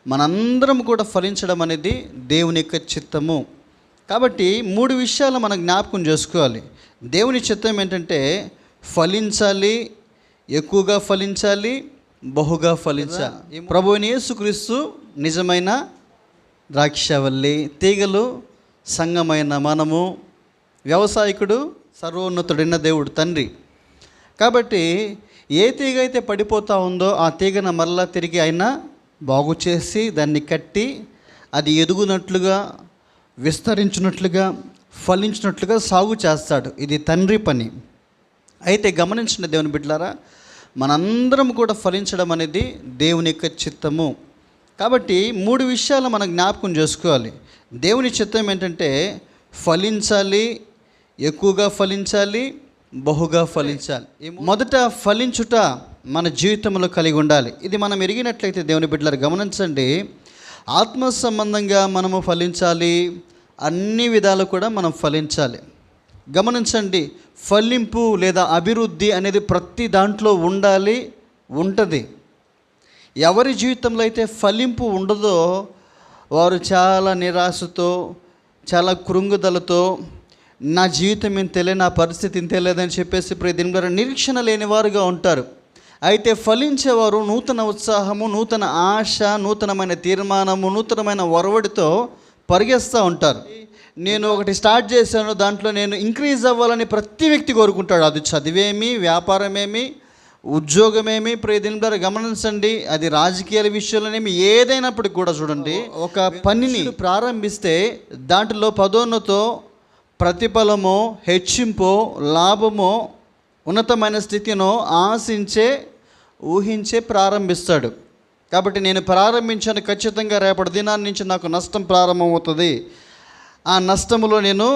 మనందరం కూడా ఫలించడం అనేది దేవుని యొక్క చిత్తము. కాబట్టి 3 విషయాలు మనం జ్ఞాపకం చేసుకోవాలి. దేవుని చిత్తం ఏంటంటే ఫలించాలి, ఎక్కువగా ఫలించాలి, బహుగా ఫలించాలి. ప్రభువైన యేసుక్రీస్తు నిజమైన ద్రాక్షవల్లి, తీగలు సంఘమైన మనము, వ్యవసాయకుడు సర్వోన్నతుడైన దేవుడు తండ్రి. కాబట్టి ఏ తీగ అయితే పడిపోతూ ఉందో ఆ తీగను మరలా తిరిగి ఆయన బాగు చేసి దాన్ని కట్టి అది ఎదుగునట్లుగా, విస్తరించినట్లుగా, ఫలించినట్లుగా సాగు చేస్తాడు. ఇది తండ్రి పని. అయితే గమనించిన దేవుని బిడ్డలారా, మనందరం కూడా ఫలించడం అనేది దేవుని యొక్క చిత్తము. కాబట్టి 3 విషయాలు మనం జ్ఞాపకం చేసుకోవాలి. దేవుని చిత్తం ఏంటంటే ఫలించాలి, ఎక్కువగా ఫలించాలి, బహుగా ఫలించాలి. మొదట ఫలించుట మన జీవితంలో కలిగి ఉండాలి. ఇది మనం ఎరిగినట్లయితే దేవుని బిడ్డలారు గమనించండి, ఆత్మ సంబంధంగా మనము ఫలించాలి, అన్ని విధాలు కూడా మనం ఫలించాలి. గమనించండి, ఫలింపు లేదా అభివృద్ధి అనేది ప్రతి దాంట్లో ఉండాలి, ఉంటుంది. ఎవరి జీవితంలో అయితే ఫలింపు ఉండదో వారు చాలా నిరాశతో, చాలా కృంగుదలతో, నా జీవితం ఏం తెలియదు, నా పరిస్థితి ఏం తెలియదని చెప్పేసి ప్రతి నిరీక్షణ లేని వారుగా ఉంటారు. అయితే ఫలించేవారు నూతన ఉత్సాహము, నూతన ఆశ, నూతనమైన తీర్మానము, నూతనమైన ఒరవడితో పరిగెస్తూ ఉంటారు. నేను ఒకటి స్టార్ట్ చేశాను, దాంట్లో నేను ఇంక్రీజ్ అవ్వాలని ప్రతి వ్యక్తి కోరుకుంటాడు. అది చదివేమి, వ్యాపారమేమి, ఉద్యోగమేమి, ప్రతిదిన గమనించండి, అది రాజకీయాల విషయంలోనేమి ఏదైనప్పటికి కూడా చూడండి, ఒక పనిని ప్రారంభిస్తే దాంట్లో పదోన్నతో, ప్రతిఫలమో, హెచ్చింపో, లాభమో, ఉన్నతమైన స్థితినో ఆశించే, ఊహించే ప్రారంభిస్తాడు. కాబట్టి నేను ప్రారంభించాను, ఖచ్చితంగా రేపటి దినాన్ని నుంచి నాకు నష్టం ప్రారంభమవుతుంది, ఆ నష్టంలో నేను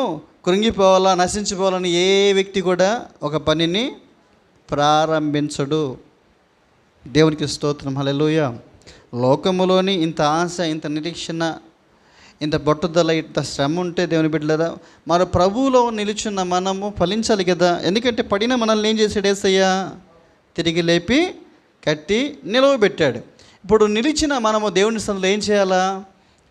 కృంగిపోవాలా, నశించిపోవాలని ఏ వ్యక్తి కూడా ఒక పనిని ప్రారంభించడు. దేవునికి స్తోత్రం, హల్లెలూయా. లోకములోని ఇంత ఆశ, ఇంత నిరీక్షణ, ఇంత పట్టుదల, ఇంత శ్రమ ఉంటే దేవుని బిడ్డలారా, మరి ప్రభువులో నిలుచున్న మనము ఫలించాలి కదా. ఎందుకంటే పడిన మనల్ని ఏం చేసాడు యేసయ్య? తిరిగి లేపి కట్టి నిలవబెట్టాడు. ఇప్పుడు నిలిచిన మనము దేవుని సన్నిధిలో ఏం చేయాలా?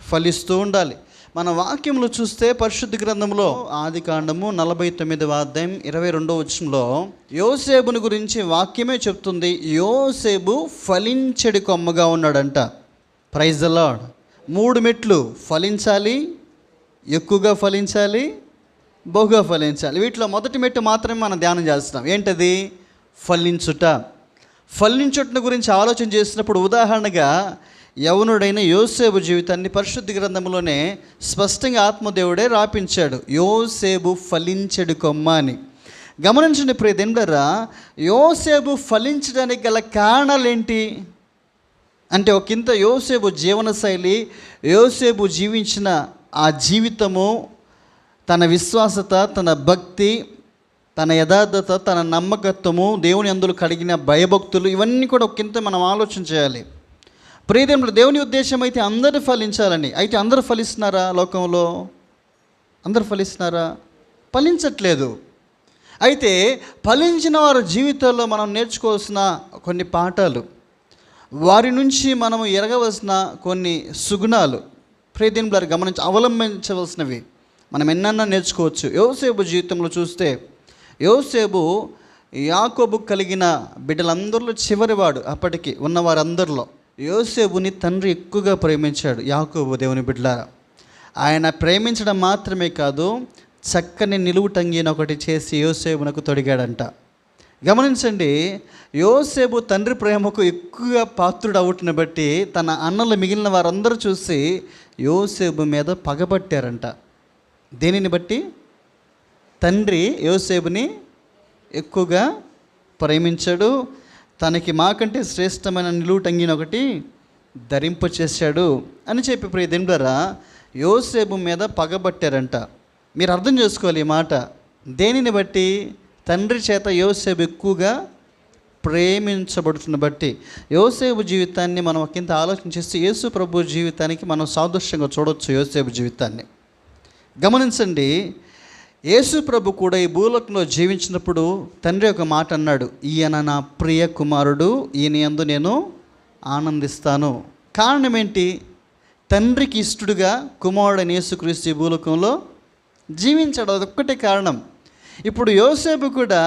ఫలిస్తూ ఉండాలి. మన వాక్యంలో చూస్తే పరిశుద్ధ గ్రంథంలో ఆదికాండము 49వ అధ్యాయం 22వ వచనంలో యోసేపుని గురించి వాక్యమే చెప్తుంది. యోసేపు ఫలించెడి కొమ్మగా ఉన్నాడంట. Praise the lord. 3 మెట్లు: ఫలించాలి, ఎక్కువగా ఫలించాలి, బహుగా ఫలించాలి. వీటిలో మొదటి మెట్టు మాత్రమే మనం ధ్యానం చేస్తున్నాం. ఏంటది? ఫలించుట. ఫలించుట గురించి ఆలోచన చేసినప్పుడు ఉదాహరణగా యవనుడైన యోసేపు జీవితాన్ని పరిశుద్ధ గ్రంథంలోనే స్పష్టంగా ఆత్మదేవుడే రాపించాడు. యోసేపు ఫలించెడు కొమ్మ అని. గమనించండి ప్రియదేండ్రా, యోసేపు ఫలించడానికి గల కారణాలు ఏంటి అంటే, ఒకంత యోసేపు జీవనశైలి, యోసేపు జీవించిన ఆ జీవితము, తన విశ్వాసత, తన భక్తి, తన యథార్థత, తన నమ్మకత్వము, దేవుని అందులో కలిగిన భయభక్తులు, ఇవన్నీ కూడా ఒకంత మనం ఆలోచన చేయాలి. ప్రియదేవుడు, దేవుని ఉద్దేశం అయితే అందరూ ఫలించాలని. అయితే అందరూ ఫలిస్తున్నారా? లోకంలో అందరూ ఫలిస్తున్నారా? ఫలించట్లేదు. అయితే ఫలించిన వారి జీవితాల్లో మనం నేర్చుకోవాల్సిన కొన్ని పాఠాలు, వారి నుంచి మనము ఎరగవలసిన కొన్ని సుగుణాలు, ప్రియదేవుడు గమనించి అవలంబించవలసినవి మనం ఎన్నన్నా నేర్చుకోవచ్చు. యోసేపు జీవితంలో చూస్తే, యోసేపు యాకోబు కలిగిన బిడ్డలందరిలో చివరివాడు. అప్పటికి ఉన్నవారందరిలో యోసేపుని తండ్రి ఎక్కువగా ప్రేమించాడు. యాకోబు దేవుని బిడ్డలారా, ఆయన ప్రేమించడం మాత్రమే కాదు, చక్కని నిలువుటంగిని ఒకటి చేసి యోసేపునకు తొడిగాడంట. గమనించండి, యోసేపు తండ్రి ప్రేమకు ఎక్కువగా పాత్రుడు అవుట్ని బట్టి తన అన్నలు మిగిలిన వారందరూ చూసి యోసేపు మీద పగబట్టారంట. దేనిని బట్టి? తండ్రి యోసేపుని ఎక్కువగా ప్రేమించాడు, తనకి మాకంటే శ్రేష్టమైన నిలువుటంగిని ఒకటి ధరింపచేశాడు అని చెప్పి ప్రియదేండ్రా యోసేపు మీద పగబట్టారంట. మీరు అర్థం చేసుకోవాలి ఈ మాట. దేనిని బట్టి? తండ్రి చేత యోసేపు ఎక్కువగా ప్రేమించబడుతున్న బట్టి. యోసేపు జీవితాన్ని మనం ఒకంత ఆలోచన చేస్తే యేసు ప్రభు జీవితానికి మనం సాదృశ్యంగా చూడవచ్చు. యోసేపు జీవితాన్ని గమనించండి. యేసు ప్రభు కూడా ఈ భూలోకంలో జీవించినప్పుడు తండ్రి ఒక మాట అన్నాడు, ఈయన నా ప్రియ కుమారుడు, ఈయన యందు నేను ఆనందిస్తాను. కారణం ఏంటి? తండ్రికి ఇష్టడుగా కుమారుడైన యేసుక్రీస్తు ఈ భూలోకంలో జీవించాడు. అదొక్కటే కారణం. ఇప్పుడు యోసేపు కూడా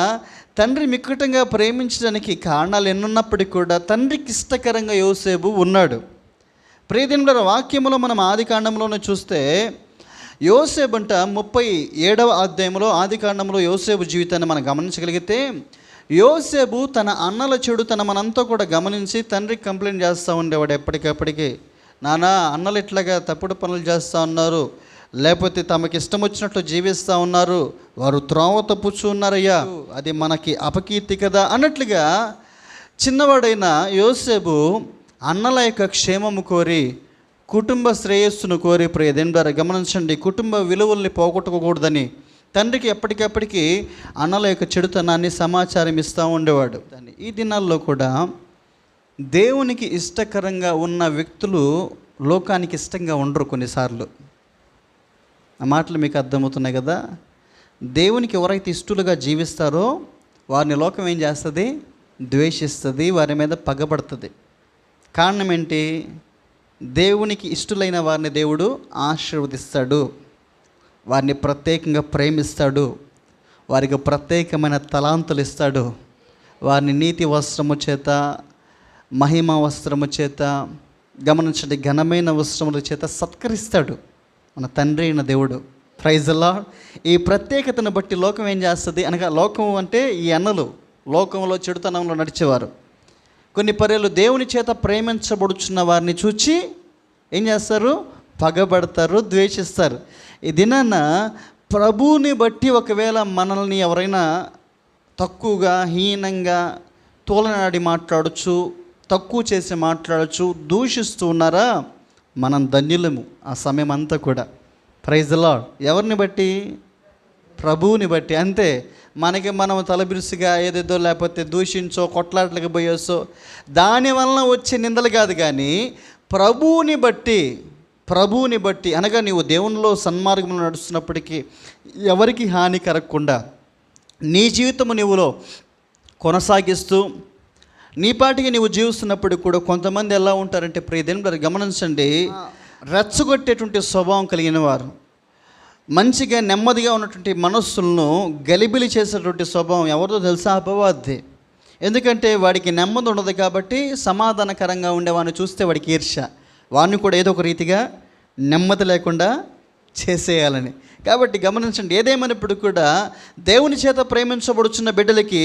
తండ్రి మిక్కటంగా ప్రేమించడానికి కారణాలు ఎన్నున్నప్పటికీ కూడా తండ్రికి ఇష్టకరంగా యోసేపు ఉన్నాడు. ప్రియదినుల వాక్యములో మనం ఆది కాండంలోనే చూస్తే యోసేపు అంట 37వ అధ్యాయంలో ఆది కాండంలో యోసేపు జీవితాన్ని మనం గమనించగలిగితే యోసేపు తన అన్నల చెడుతనమనంతా కూడా గమనించి తండ్రికి కంప్లైంట్ చేస్తూ ఉండేవాడు ఎప్పటికప్పటికి. నానా, అన్నలు ఇట్లాగా తప్పుడు పనులు చేస్తూ ఉన్నారు, లేకపోతే తమకి ఇష్టం వచ్చినట్లు జీవిస్తూ ఉన్నారు, వారు త్రోవ తప్పుచూ ఉన్నారయ్యా, అది మనకి అపకీర్తి కదా అన్నట్లుగా చిన్నవాడైన యోసేపు అన్నల యొక్క క్షేమము కోరి, కుటుంబ శ్రేయస్సును కోరి, ప్రియదేని ద్వారా గమనించండి, కుటుంబ విలువల్ని పోగొట్టుకోకూడదని తండ్రికి ఎప్పటికప్పటికి అన్నల యొక్క చెడుతనాన్ని సమాచారం ఇస్తూ ఉండేవాడు. ఈ దినాల్లో కూడా దేవునికి ఇష్టకరంగా ఉన్న వ్యక్తులు లోకానికి ఇష్టంగా ఉండరు కొన్నిసార్లు. ఆ మాటలు మీకు అర్థమవుతున్నాయి కదా. దేవునికి ఎవరైతే ఇష్టలుగా జీవిస్తారో వారిని లోకం ఏం చేస్తుంది? ద్వేషిస్తుంది, వారి మీద పగబడుతుంది. కారణం ఏంటి? దేవునికి ఇష్టలైన వారిని దేవుడు ఆశీర్వదిస్తాడు, వారిని ప్రత్యేకంగా ప్రేమిస్తాడు, వారికి ప్రత్యేకమైన తలాంతులు ఇస్తాడు, వారిని నీతి వస్త్రము చేత, మహిమ వస్త్రము చేత, గమనించండి, ఘనమైన వస్త్రముల చేత సత్కరిస్తాడు మన తండ్రి అయిన దేవుడు. Praise the Lord. ఈ ప్రత్యేకతను బట్టి లోకం ఏం చేస్తుంది అనగా, లోకం అంటే ఈ అన్నలు లోకంలో చెడుతనంలో నడిచేవారు కొన్ని పర్యాలు దేవుని చేత ప్రేమించబడుచున్న వారిని చూచి ఏం చేస్తారు? పగబడతారు, ద్వేషిస్తారు. ఈ దినాన ప్రభువుని బట్టి ఒకవేళ మనల్ని ఎవరైనా తక్కువగా, హీనంగా తోలనాడి మాట్లాడచ్చు, తక్కువ చేసి మాట్లాడచ్చు, దూషిస్తూ ఉన్నారా, మనం ధన్యులము ఆ సమయం అంతా కూడా. Praise the Lord. ఎవరిని బట్టి? ప్రభువుని బట్టి. అంతే. మనకి మనం తలబిరుసుగా ఏదేదో లేకపోతే దూషించో, కొట్లాట్లకు పోయేసో దానివల్ల వచ్చే నిందలు కాదు, కానీ ప్రభువుని బట్టి అనగా నీవు దేవునిలో సన్మార్గంలో నడుస్తున్నప్పటికీ ఎవరికి హాని కలగకుండా నీ జీవితము నీవులో కొనసాగిస్తూ నీ పాటికి నీవు జీవిస్తున్నప్పుడు కూడా కొంతమంది ఎలా ఉంటారంటే, ప్రియదేవుని గమనించండి, రెచ్చగొట్టేటువంటి స్వభావం కలిగిన వారు, మంచిగా నెమ్మదిగా ఉన్నటువంటి మనస్సులను గలిబిలి చేసేటువంటి స్వభావం ఎవరితో తెలుసా? అపవాది. ఎందుకంటే వాడికి నెమ్మది ఉండదు కాబట్టి సమాధానకరంగా ఉండేవాడిని చూస్తే వాడికి ఈర్ష్య, వాడిని కూడా ఏదో ఒక రీతిగా నెమ్మది లేకుండా చేసేయాలని. కాబట్టి గమనించండి, ఏదేమైనప్పుడు కూడా దేవుని చేత ప్రేమించబడుచున్న బిడ్డలకి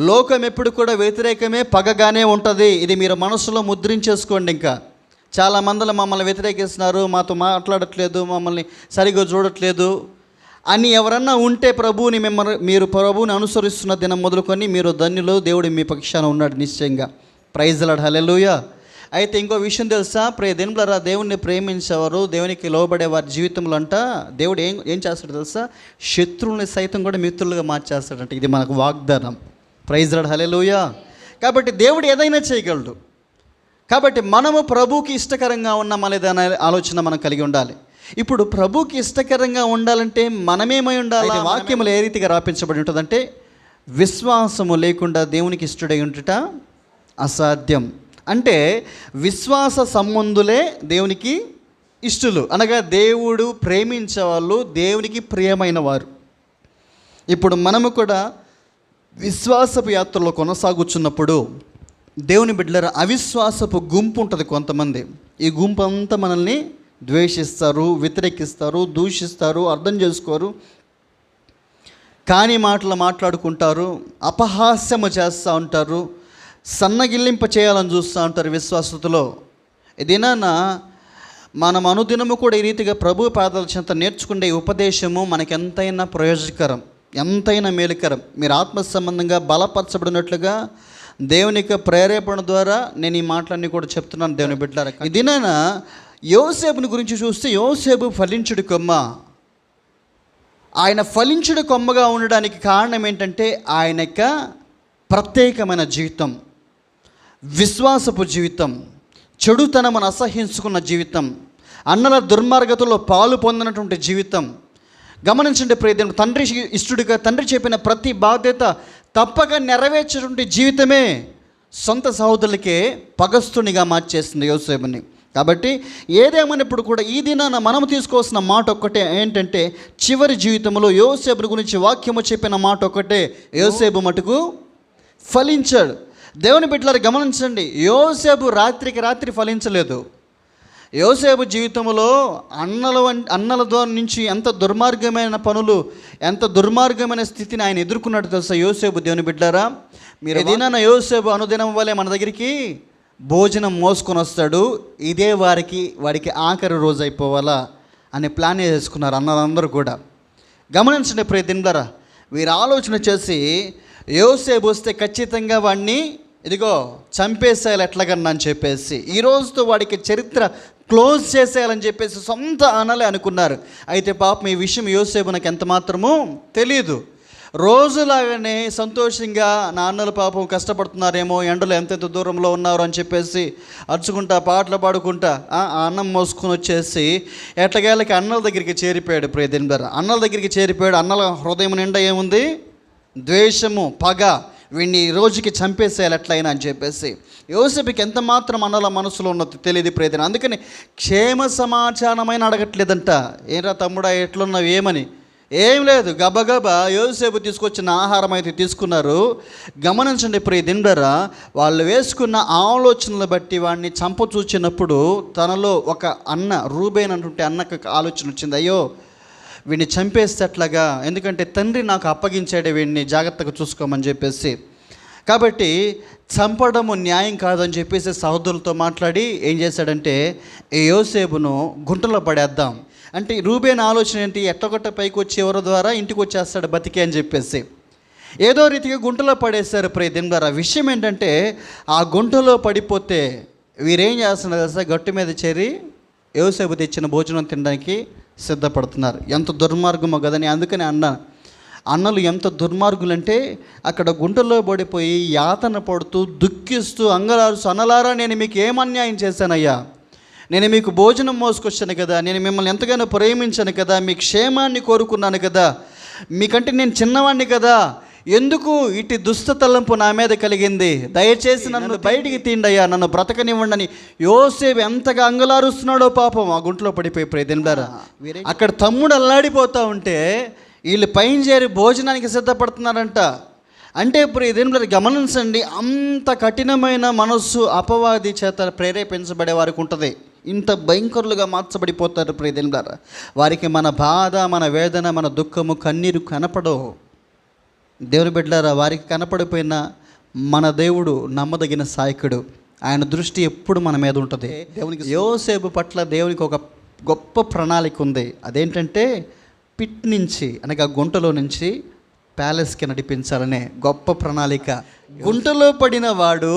లోకం ఎప్పుడు కూడా వ్యతిరేకమే, పగగానే ఉంటుంది. ఇది మీరు మనసులో ముద్రించేసుకోండి. ఇంకా చాలా మందిలో మమ్మల్ని వ్యతిరేకిస్తున్నారు, మాతో మాట్లాడట్లేదు, మమ్మల్ని సరిగ్గా చూడట్లేదు అని ఎవరన్నా ఉంటే మీరు ప్రభువుని అనుసరిస్తున్న దినం మొదలుకొని మీరు ధన్యులు, దేవుడు మీ పక్షాన ఉన్నాడు నిశ్చయంగా. Praise the Lord. హల్లెలూయా. అయితే ఇంకో విషయం తెలుసా? దేవునిలారా, దేవుణ్ణి ప్రేమించేవారు, దేవునికి లోబడే వారి జీవితంలో అంట దేవుడు ఏం చేస్తాడు తెలుసా? శత్రువుల్ని సైతం కూడా మిత్రులుగా మార్చేస్తాడంట. ఇది మనకు వాగ్దానం. Praise the Lord. హల్లెలూయా. కాబట్టి దేవుడు ఏదైనా చేయగలడు. కాబట్టి మనము ప్రభువుకి ఇష్టకరంగా ఉన్నామా లేదా అనే ఆలోచన మనం కలిగి ఉండాలి. ఇప్పుడు ప్రభువుకి ఇష్టకరంగా ఉండాలంటే మనమేమై ఉండాలి? వాక్యములు ఏ రీతిగా రాపించబడి ఉంటుందంటే, విశ్వాసము లేకుండా దేవునికి ఇష్టడై ఉండుట అసాధ్యం. అంటే విశ్వాస సంబంధులే దేవునికి ఇష్టలు, అనగా దేవుడు ప్రేమించే వాళ్ళు, దేవునికి ప్రియమైన వారు. ఇప్పుడు మనము కూడా విశ్వాసపు యాత్రలో కొనసాగుచున్నప్పుడు దేవుని బిడ్డల అవిశ్వాసపు గుంపు ఉంటుంది కొంతమంది. ఈ గుంపు అంతా మనల్ని ద్వేషిస్తారు, వ్యతిరేకిస్తారు, దూషిస్తారు, అర్థం చేసుకోరు, కాని మాటలు మాట్లాడుకుంటారు, అపహాస్యము చేస్తూ ఉంటారు, సన్నగిల్లింప చేయాలని చూస్తూ ఉంటారు విశ్వాసతలో. ఇదేనా మనం అనుదినము కూడా ఈ రీతిగా ప్రభు పాదాల చెంత నేర్చుకునే ఉపదేశము మనకి ఎంతైనా ప్రయోజనకరం, ఎంతైనా మేలుకరం. మీరు ఆత్మ సంబంధంగా బలపరచబడినట్లుగా దేవుని యొక్క ప్రేరేపణ ద్వారా నేను ఈ మాటలన్నీ కూడా చెప్తున్నాను దేవుని బిడ్డలారా. ఇదినైనా యోసేపుని గురించి చూస్తే, యోసేపు ఫలించుడి కొమ్మ. ఆయన ఫలించుడి కొమ్మగా ఉండడానికి కారణం ఏంటంటే ఆయన యొక్క ప్రత్యేకమైన జీవితం, విశ్వాసపు జీవితం, చెడుతనమును అసహించుకున్న జీవితం, అన్నల దుర్మార్గతలో పాలు పొందినటువంటి జీవితం. గమనించండి ప్రియదేవుడు, తండ్రి ఇష్టడుగా తండ్రి చెప్పిన ప్రతి బాధ్యత తప్పక నెరవేర్చేటువంటి జీవితమే సొంత సహోదరులకే పగస్తునిగా మార్చేసింది యోసేపుని. కాబట్టి ఏదేమైనప్పుడు కూడా ఈ దినాన మనం తీసుకోవాల్సిన మాట ఒక్కటే ఏంటంటే, చివరి జీవితంలో యోసేపు గురించి వాక్యము చెప్పిన మాట ఒక్కటే, యోసేపు మటుకు ఫలించాడు. దేవుని బిడ్డలారా గమనించండి, యోసేపు రాత్రికి రాత్రి ఫలించలేదు. యోసేపు జీవితంలో అన్నల ద్వారా నుంచి ఎంత దుర్మార్గమైన పనులు, ఎంత దుర్మార్గమైన స్థితిని ఆయన ఎదుర్కొన్నట్టు తెలుసా యోసేపు. దేవుని బిడ్డలారా, మీరు ఏదైనా యోసేపు అనుదినం వల్లే మన దగ్గరికి భోజనం మోసుకొని వస్తాడు, ఇదే వాడికి ఆఖరి రోజు అయిపోవాలా అని ప్లాన్ చేసుకున్నారు అన్నలందరూ కూడా. గమనించండి ప్రియ దినలారా, వీరు ఆలోచన చేసి యోసేపు వస్తే ఖచ్చితంగా వాడిని ఇదిగో చంపేసేయాలి ఎట్లాగన్నా అని చెప్పేసి, ఈ రోజుతో వాడికి చరిత్ర క్లోజ్ చేసేయాలని చెప్పేసి సొంత అన్నలే అనుకున్నారు. అయితే పాపం ఈ విషయం యోసేపు నాకు ఎంత మాత్రమూ తెలియదు. రోజులాగానే సంతోషంగా నా అన్నలు పాపం కష్టపడుతున్నారేమో, ఎండలు ఎంతెంత దూరంలో ఉన్నారు అని చెప్పేసి అరుచుకుంటా పాటలు పాడుకుంటా అన్నం మోసుకొని వచ్చేసి ఎట్లగేళ్ళకి అన్నల దగ్గరికి చేరిపోయాడు. ప్రియ దినలారా, అన్నల దగ్గరికి చేరిపోయాడు. అన్నల హృదయం నిండా ఏముంది? ద్వేషము, పగ. వీడిని ఈ రోజుకి చంపేసేయాలి ఎట్లయినా అని చెప్పేసి. యోసేపుకి ఎంత మాత్రం అన్నల మనసులో ఉన్నది తెలియదు ప్రియ దిన. అందుకని క్షేమ సమాచారమైన అడగట్లేదంట, ఏంరా తమ్ముడా ఎట్లున్నావు ఏమని. ఏం లేదు, గబగబా యోసేపు తీసుకొచ్చిన ఆహారం అయితే తీసుకున్నారు. గమనించండి ప్రియ దినలారా, వాళ్ళు వేసుకున్న ఆలోచనలు బట్టి వాడిని చంపచూచినప్పుడు తనలో ఒక అన్న రూబేన్ అంటుంటే అన్నకు ఆలోచన వచ్చింది, అయ్యో వీడిని చంపేస్తే అట్లాగా, ఎందుకంటే తండ్రి నాకు అప్పగించాడే వీడిని జాగ్రత్తగా చూసుకోమని చెప్పేసి. కాబట్టి చంపడము న్యాయం కాదని చెప్పేసి సహోదరులతో మాట్లాడి ఏం చేశాడంటే, ఈ యోసేపును గుంటలో పడేద్దాం అంటే, రూబేన్ ఆలోచన ఏంటి, ఎట్టగొట్ట పైకి వచ్చి ఎవరి ద్వారా ఇంటికి వచ్చేస్తాడు బతికే అని చెప్పేసి ఏదో రీతిగా గుంటలో పడేశారు. ప్రియ దినలారా, విషయం ఏంటంటే, ఆ గుంటలో పడిపోతే వీరేం చేస్తున్నారు తెలుసా, గట్టు మీద చేరి యోసేపు తెచ్చిన భోజనం తినడానికి సిద్ధపడుతున్నారు. ఎంత దుర్మార్గమో కదని. అందుకని అన్నలు ఎంత దుర్మార్గులంటే, అక్కడ గుంటలో పడిపోయి యాతన పడుతూ దుఃఖిస్తూ అంగలారుస్తూ, అన్నలారా నేను మీకు ఏం అన్యాయం చేశానయ్యా, నేను మీకు భోజనం మోసుకొచ్చాను కదా, నేను మిమ్మల్ని ఎంతగానో ప్రేమించాను కదా, మీ క్షేమాన్ని కోరుకున్నాను కదా, మీకంటే నేను చిన్నవాడిని కదా, ఎందుకు ఇటు దుష్ట తలంపు నా మీద కలిగింది, దయచేసి నన్ను బయటికి తీండయ్యా, నన్ను బ్రతకనివ్వండి అని యోసేపు ఎంతగా అంగలారుస్తున్నాడో పాపం ఆ గుంటలో పడిపోయి. ప్రియ దినలారా, అక్కడ తమ్ముడు అల్లాడిపోతూ ఉంటే వీళ్ళు పైన చేరి భోజనానికి సిద్ధపడుతున్నారంట. అంటే ప్రియ దినలారా గమనించండి, అంత కఠినమైన మనస్సు అపవాది చేత ప్రేరేపించబడే వారికి ఉంటుంది. ఇంత భయంకరులుగా మార్చబడిపోతారు ప్రియ దినలారా. వారికి మన బాధ, మన వేదన, మన దుఃఖము, కన్నీరు కనపడవు. దేవుని బిడ్డలారా, వారికి కనపడిపోయిన మన దేవుడు నమ్మదగిన సాయకుడు. ఆయన దృష్టి ఎప్పుడు మన మీద ఉంటుంది. దేవునికి యోసేపు పట్ల దేవునికి ఒక గొప్ప ప్రణాళిక ఉంది. అదేంటంటే, పిట్ నుంచి అనగా గుంటలో నుంచి ప్యాలెస్కి నడిపించాలనే గొప్ప ప్రణాళిక. గుంటలో పడిన వాడు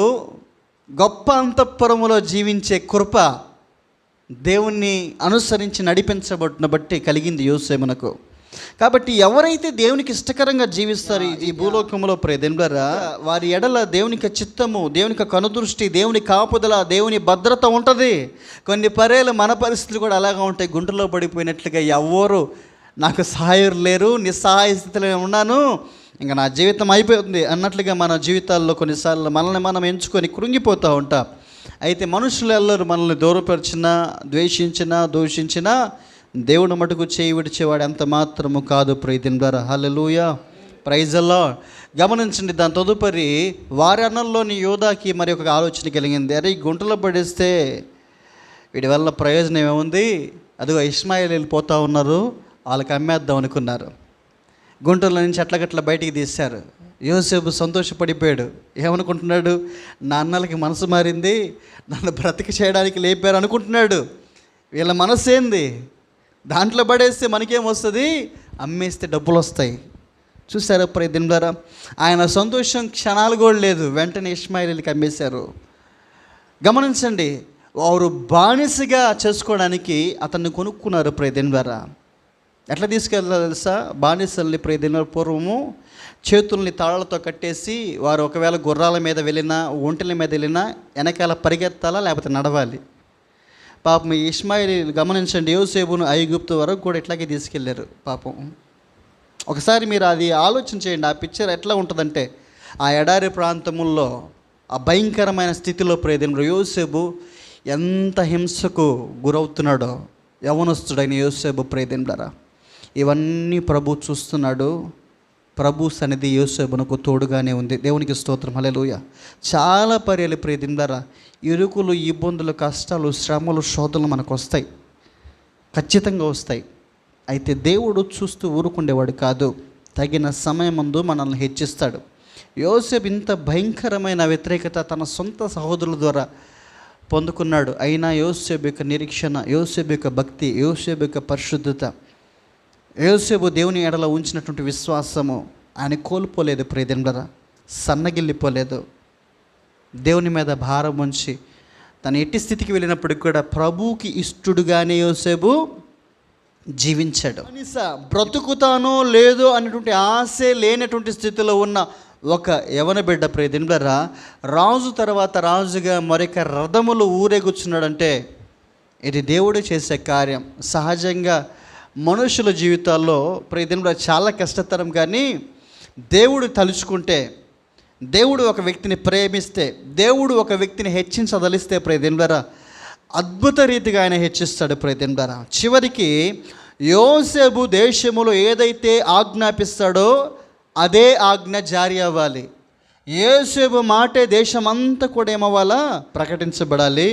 గొప్ప అంతఃపురములో జీవించే కృప దేవుణ్ణి అనుసరించి నడిపించబడిన బట్టి కలిగింది యోసేపునకు. కాబట్టి ఎవరైతే దేవునికి ఇష్టకరంగా జీవిస్తారో ఈ భూలోకంలో ప్రియ దినలారా, వారి ఎడల దేవునికి చిత్తము, దేవునికి కనుదృష్టి, దేవుని కాపుదల, దేవుని భద్రత ఉంటుంది. కొన్ని పర్యాలు మన పరిస్థితులు కూడా అలాగా ఉంటాయి. గుంటలో పడిపోయినట్లుగా ఎవ్వరు నాకు సహాయం లేరు, నిస్సహాయ స్థితిలో ఉన్నాను, ఇంకా నా జీవితం అయిపోతుంది అన్నట్లుగా మన జీవితాల్లో కొన్నిసార్లు మనల్ని మనం ఎంచుకొని కృంగిపోతూ ఉంటాం. అయితే మనుషులు ఎల్లరూ మనల్ని దూరపరిచినా, ద్వేషించినా, దూషించినా దేవుడు మటుకు చేయి విడిచేవాడు ఎంత మాత్రము కాదు ప్రియ దినలారా. హల్లెలూయా, ప్రైజ్ ది లార్డ్. గమనించండి, దాని తదుపరి వారి అన్నల్లోని యోధాకి మరి ఒక ఆలోచన కలిగింది. అరే ఈ గుంటలో పడేస్తే వీడి వల్ల ప్రయోజనం ఏముంది, అదిగో ఇష్మాయేలు వెళ్ళిపోతూ ఉన్నారు, వాళ్ళకి అమ్మేద్దాం అనుకున్నారు. గుంటలో నుంచి అట్లగట్ల బయటికి తీశారు. యోసేపు సంతోషపడిపోయాడు. ఏమనుకుంటున్నాడు, నా అన్నలకి మనసు మారింది, నన్ను బ్రతికి చేయడానికి లేపారు అనుకుంటున్నాడు. వీళ్ళ మనసు ఏంది, దాంట్లో పడేస్తే మనకేమొస్తుంది, అమ్మేస్తే డబ్బులు వస్తాయి. చూసారా ప్రియ దినలారా, ఆయన సంతోషం క్షణాలు కూడా లేదు. వెంటనే ఇష్మాయేలుకి అమ్మేశారు. గమనించండి, వారు బానిసగా చేసుకోవడానికి అతన్ని కొనుక్కున్నారు ప్రియ దినలారా. ఎట్లా తీసుకెళ్ళాలి తెలుసా, బానిసల్ని ప్రియ దినలారా పూర్వము చేతుల్ని తాళ్ళతో కట్టేసి, వారు ఒకవేళ గుర్రాల మీద వెళ్ళినా, ఒంటెల మీద వెళ్ళినా వెనకాల పరిగెత్తాలా లేకపోతే నడవాలి. పాపం ఇష్మాయేలు గమనించండి, యోసేపును ఐగుప్తు వరకు కూడా ఇట్లాగే తీసుకెళ్ళారు పాపం. ఒకసారి మీరు అది ఆలోచన చేయండి, ఆ పిక్చర్ ఎట్లా ఉంటుందంటే, ఆ ఎడారి ప్రాంతముల్లో ఆ భయంకరమైన స్థితిలో ప్రియ దినలారా యోసేపు ఎంత హింసకు గురవుతున్నాడో యవనస్తుడైన యోసేపు ప్రియదేనులారా. ఇవన్నీ ప్రభు చూస్తున్నాడు. ప్రభు సన్నిధి యోసేపునకు తోడుగానే ఉంది. దేవునికి స్తోత్రం, హల్లెలూయా. చాలా పర్యాలు ప్రియదేనులారా ఇరుకులు, ఇబ్బందులు, కష్టాలు, శ్రమలు, శోధనలు మనకు వస్తాయి, ఖచ్చితంగా వస్తాయి. అయితే దేవుడు చూస్తూ ఊరుకుండేవాడు కాదు. తగిన సమయమందు మనల్ని హెచ్చిస్తాడు. యోసేపు ఇంత భయంకరమైన వ్యతిరేకత తన సొంత సహోదరుల ద్వారా పొందుకున్నాడు. అయినా యోసేపు యొక్క నిరీక్షణ, యోసేపు యొక్క భక్తి, యోసేపు యొక్క పరిశుద్ధత, యోసేపు దేవుని ఎడల ఉంచినటువంటి విశ్వాసము ఆయన కోల్పోలేదు ప్రియదేనులారా. సన్నగిల్లిపోలేదు. దేవుని మీద భారం ఉంచి తను ఎట్టి స్థితికి వెళ్ళినప్పటికి కూడా ప్రభువుకి ఇష్టడుగానే యోసేపు జీవించాడు. బ్రతుకుతానో లేదో అనేటువంటి ఆశే లేనటువంటి స్థితిలో ఉన్న ఒక యవన బిడ్డ ప్రియదేనులారా రాజు తర్వాత రాజుగా మరొక రథములు ఊరేగుచున్నాడంటే ఇది దేవుడు చేసే కార్యం. సహజంగా మనుషుల జీవితాల్లో ప్రియదేనులారా చాలా కష్టతరం, కానీ దేవుడు తలుచుకుంటే, దేవుడు ఒక వ్యక్తిని ప్రేమిస్తే, దేవుడు ఒక వ్యక్తిని హెచ్చించదలిస్తే ప్రియదేనులారా అద్భుత రీతిగా ఆయన హెచ్చిస్తాడు ప్రియదేనులారా. చివరికి యోసేపు దేశములో ఏదైతే ఆజ్ఞాపిస్తాడో అదే ఆజ్ఞ జారీ అవ్వాలి. యోసేపు మాటే దేశమంతా కూడా ఏమవ్వాలా? ప్రకటించబడాలి,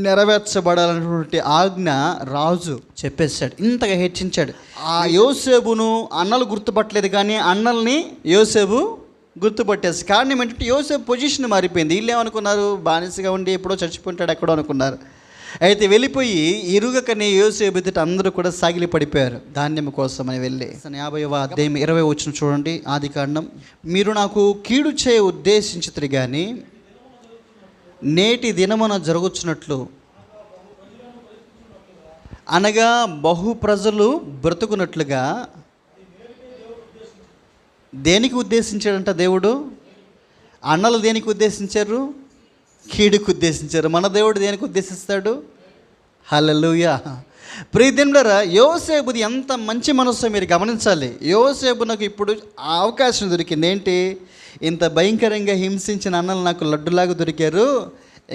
నెరవేర్చబడాలన్నటువంటి ఆజ్ఞ రాజు చెప్పేశాడు. ఇంతగా హెచ్చించాడు. ఆ యోసేపును అన్నలు గుర్తుపట్టలేదు, కానీ అన్నల్ని యోసేపు గుర్తుపట్టేసి. కారణం ఏంటంటే యోసేపు పొజిషన్ మారిపోయింది. వీళ్ళు ఏమనుకున్నారు? బానిసగా ఉండి ఎప్పుడో చచ్చిపోతాడు ఎక్కడో అనుకున్నారు. అయితే వెళ్ళిపోయి ఇరుగకనే యోసేపు ఎదుట అందరూ కూడా సాగిలి పడిపోయారు ధాన్యం కోసం అని వెళ్ళి. 50వ అధ్యాయం 20 వచనం చూడండి, ఆదికాండం. మీరు నాకు కీడు చేయ ఉద్దేశించితిరి కానీ నేటి దినమున జరుగుచున్నట్లు అనగా బహు ప్రజలు బ్రతుకున్నట్లుగా. దేనికి ఉద్దేశించాడంట దేవుడు? అన్నలు దేనికి ఉద్దేశించారు? కీడుకు ఉద్దేశించారు. మన దేవుడు దేనికి ఉద్దేశిస్తాడు? హల్లెలూయా. ప్రియదేనులారా యోసేపుది ఎంత మంచి మనస్సో మీరు గమనించాలి. యోసేపునకు ఇప్పుడు అవకాశం దొరికింది. ఏంటి? ఇంత భయంకరంగా హింసించిన అన్నలు నాకు లడ్డులాగా దొరికారు,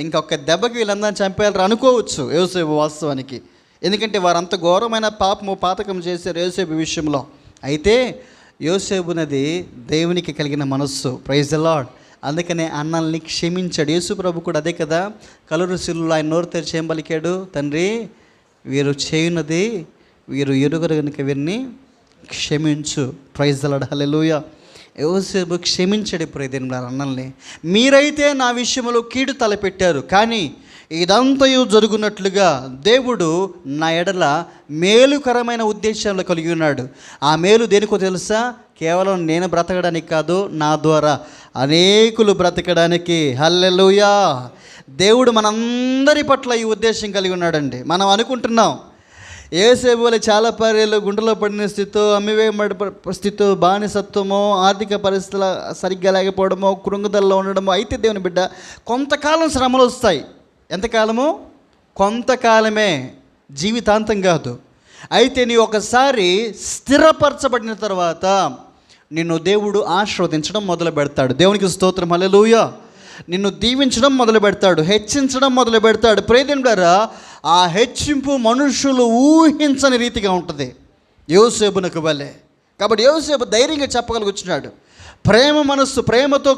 ఇంకొక దెబ్బకి వీళ్ళందరినీ చంపేయాలని అనుకోవచ్చు యోసేపు వాస్తవానికి. ఎందుకంటే వారంత ఘోరమైన పాపము పాతకం చేశారు యోసేపు విషయంలో. అయితే యోసేపునది దేవునికి కలిగిన మనస్సు. Praise the Lord. అందుకనే అన్నల్ని క్షమించాడు. యేసు ప్రభు కూడా అదే కదా, కలువరి శిలువలో ఆయన నోరు తెరిచి ఏం పలికాడు? తండ్రి వీరు చేయున్నది వీరు ఎరుగరు కనుక వీరిని క్షమించు. ప్రైజ్ ది లార్డ్, హల్లెలూయా. యోసేపు క్షమించాడు ప్రియదేనులారా అన్నల్ని. మీరైతే నా విషయంలో కీడు తలపెట్టారు, కానీ ఇదంతయు జరుగునట్లుగా దేవుడు నా ఎడల మేలుకరమైన ఉద్దేశాలు కలిగి ఉన్నాడు. ఆ మేలు దేనికో తెలుసా? కేవలం నేను బ్రతకడానికి కాదు, నా ద్వారా అనేకులు బ్రతకడానికి. హల్లెలూయా. దేవుడు మనందరి పట్ల ఈ ఉద్దేశం కలిగి ఉన్నాడండి. మనం అనుకుంటున్నాం యోసేపు వల్ల చాలా పర్యాలు గుండెలో పడిన స్థితితో, అమ్మివేయబడి స్థితితో, బానిసత్వమో, ఆర్థిక పరిస్థితులు సరిగ్గా లేకపోవడమో, కృంగుదలలో ఉండడమో. అయితే దేవుని బిడ్డ కొంతకాలం శ్రమలు వస్తాయి. ఎంతకాలము? కొంతకాలమే, జీవితాంతం కాదు. అయితే నీ ఒకసారి స్థిరపరచబడిన తర్వాత నిన్ను దేవుడు ఆశీర్వదించడం మొదలు పెడతాడు. దేవునికి స్తోత్రం, హల్లెలూయా. నిన్ను దీవించడం మొదలు పెడతాడు, హెచ్చించడం మొదలు పెడతాడు. ప్రియదేనులారా ఆ హెచ్చింపు మనుషులు ఊహించని రీతిగా ఉంటుంది యోసేపునకు వలె. కాబట్టి యోసేపు ధైర్యంగా చెప్పగలుగుతున్నాడు. ప్రేమ మనస్సు, ప్రేమతో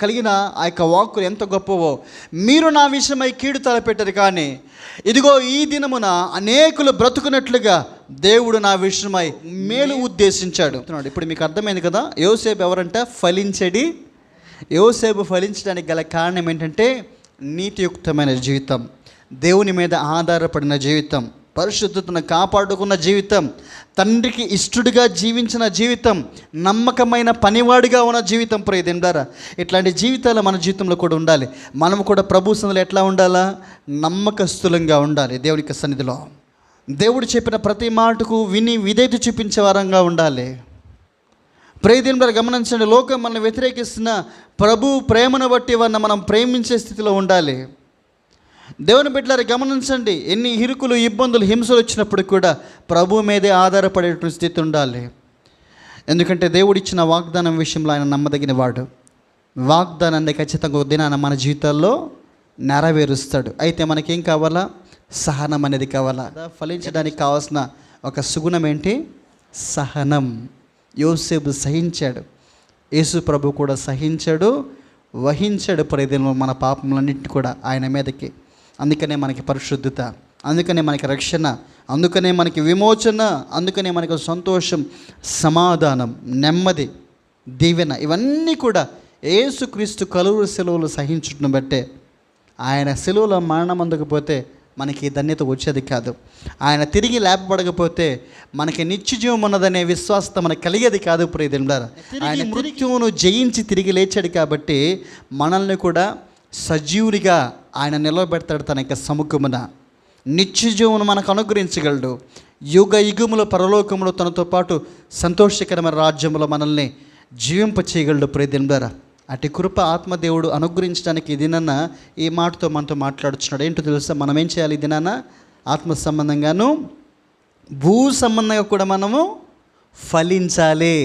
కలిగిన ఆ యొక్క వాక్కులు ఎంత గొప్పవో. మీరు నా విషయమై కీడు తలపెట్టారు, కానీ ఇదిగో ఈ దినమున అనేకులు బ్రతుకున్నట్లుగా దేవుడు నా విషయమై మేలు ఉద్దేశించాడు. ఇప్పుడు మీకు అర్థమైంది కదా యోసేపు ఎవరంట? ఫలించడి. యోసేపు ఫలించడానికి గల కారణం ఏంటంటే నీతియుక్తమైన జీవితం, దేవుని మీద ఆధారపడిన జీవితం, పరిశుద్ధతను కాపాడుకున్న జీవితం, తండ్రికి ఇష్టడుగా జీవించిన జీవితం, నమ్మకమైన పనివాడిగా ఉన్న జీవితం. ప్రియదేనులారా ఇట్లాంటి జీవితాలు మన జీవితంలో కూడా ఉండాలి. మనము కూడా ప్రభు సన్నిధిలో ఎట్లా ఉండాలా? నమ్మకస్తులంగా ఉండాలి. దేవునికి సన్నిధిలో దేవుడు చెప్పిన ప్రతి మాటకు విని విధేయత చూపించే వారంగా ఉండాలి. ప్రియదేనులారా గమనించండి, లోకం మనల్ని వ్యతిరేకిస్తున్న ప్రభు ప్రేమను బట్టి వారిని మనం ప్రేమించే స్థితిలో ఉండాలి. దేవుని బిడ్డలారా గమనించండి, ఎన్ని ఇరుకులు, ఇబ్బందులు, హింసలు వచ్చినప్పుడు కూడా ప్రభు మీదే ఆధారపడేటువంటి స్థితి ఉండాలి. ఎందుకంటే దేవుడిచ్చిన వాగ్దానం విషయంలో ఆయన నమ్మదగిన వాడు. వాగ్దానాన్ని ఖచ్చితంగా ఒక దినాన మన జీవితాల్లో నెరవేరుస్తాడు. అయితే మనకేం కావాలా? సహనం అనేది కావాలా. ఫలించడానికి కావాల్సిన ఒక సుగుణం ఏంటి? సహనం. యోసేపు సహించాడు, యేసు ప్రభు కూడా సహించాడు, వహించాడు ప్రతిదినం మన పాపములన్నింటినీ కూడా ఆయన మీదకి. అందుకనే మనకి పరిశుద్ధత, అందుకనే మనకి రక్షణ, అందుకనే మనకి విమోచన, అందుకనే మనకు సంతోషం, సమాధానం, నెమ్మది, దీవెన, ఇవన్నీ కూడా యేసుక్రీస్తు కలువరి శిలువలో సహించుటను బట్టే. ఆయన శిలువలో మరణం అందకపోతే మనకి ధన్యత వచ్చేది కాదు. ఆయన తిరిగి లేపబడకపోతే మనకి నిత్యజీవం ఉన్నదనే విశ్వాసత మనకు కలిగేది కాదు. ప్రియదేవులారా, ఆయన మృత్యువును జయించి తిరిగి లేచాడు కాబట్టి మనల్ని కూడా సజీవునిగా ఆయన నిలబెడతాడు తన యొక్క సముఖమున. నిత్యజీవును మనకు అనుగ్రహించగలడు. యుగ యుగముల పరలోకములో తనతో పాటు సంతోషకరమైన రాజ్యములో మనల్ని జీవింప చేయగలడు. ప్రియదేవులారా, అటు కృప ఆత్మదేవుడు అనుగ్రహించడానికి దినాన ఈ మాటతో మనతో మాట్లాడుతున్నాడు. ఏంటో తెలుసా? మనం ఏం చేయాలి దినాన? ఆత్మ సంబంధంగాను భూ సంబంధంగా కూడా మనము ఫలించాలి.